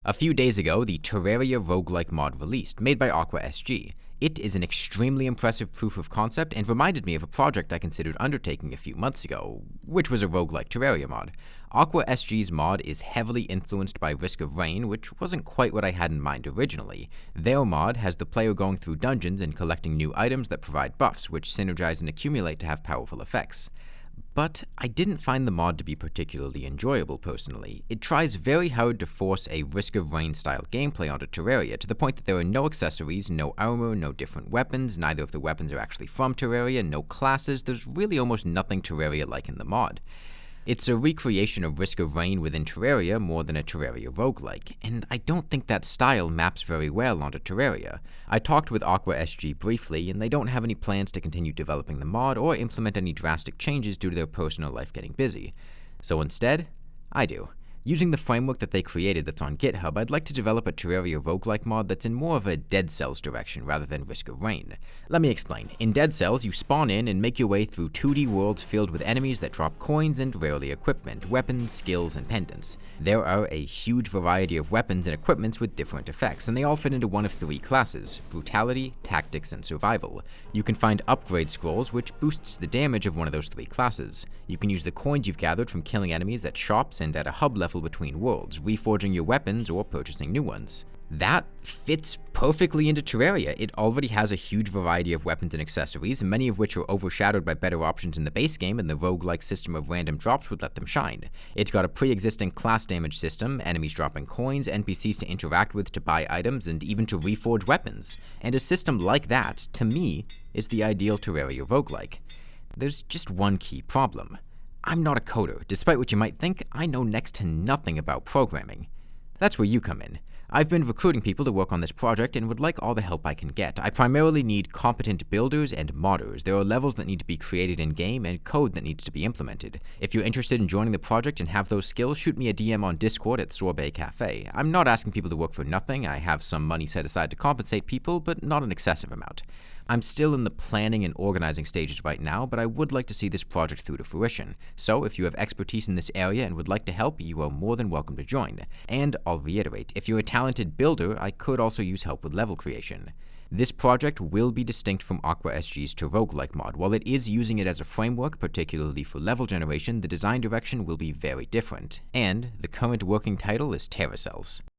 A few days ago, the Terraria roguelike mod released, made by Aqua SG. It is an extremely impressive proof of concept and reminded me of a project I considered undertaking a few months ago, which was a roguelike Terraria mod. Aqua SG's mod is heavily influenced by Risk of Rain, which wasn't quite what I had in mind originally. Their mod has the player going through dungeons and collecting new items that provide buffs, which synergize and accumulate to have powerful effects. But I didn't find the mod to be particularly enjoyable personally. It tries very hard to force a Risk of Rain style gameplay onto Terraria to the point that there are no accessories, no armor, no different weapons, neither of the weapons are actually from Terraria, no classes, there's really almost nothing Terraria-like in the mod. It's a recreation of Risk of Rain within Terraria more than a Terraria roguelike, and I don't think that style maps very well onto Terraria. I talked with Aqua SG briefly, and they don't have any plans to continue developing the mod or implement any drastic changes due to their personal life getting busy. So instead, I do. Using the framework that they created that's on GitHub, I'd like to develop a Terraria roguelike mod that's in more of a Dead Cells direction rather than Risk of Rain. Let me explain. In Dead Cells, you spawn in and make your way through 2D worlds filled with enemies that drop coins and rarely equipment, weapons, skills, and pendants. There are a huge variety of weapons and equipments with different effects, and they all fit into one of three classes: Brutality, Tactics, and Survival. You can find upgrade scrolls, which boosts the damage of one of those three classes. You can use the coins you've gathered from killing enemies at shops and at a hub level between worlds, reforging your weapons or purchasing new ones. That fits perfectly into Terraria. It already has a huge variety of weapons and accessories, many of which are overshadowed by better options in the base game, and the roguelike system of random drops would let them shine. It's got a pre-existing class damage system, enemies dropping coins, NPCs to interact with to buy items, and even to reforge weapons. And a system like that, to me, is the ideal Terraria roguelike. There's just one key problem. I'm not a coder. Despite what you might think, I know next to nothing about programming. That's where you come in. I've been recruiting people to work on this project and would like all the help I can get. I primarily need competent builders and modders. There are levels that need to be created in-game and code that needs to be implemented. If you're interested in joining the project and have those skills, shoot me a DM on Discord at Sorbet Cafe. I'm not asking people to work for nothing. I have some money set aside to compensate people, but not an excessive amount. I'm still in the planning and organizing stages right now, but I would like to see this project through to fruition. So if you have expertise in this area and would like to help, you are more than welcome to join. And I'll reiterate, if you're a talented builder, I could also use help with level creation. This project will be distinct from Aqua SG's to roguelike mod. While it is using it as a framework, particularly for level generation, the design direction will be very different. And the current working title is Terracells.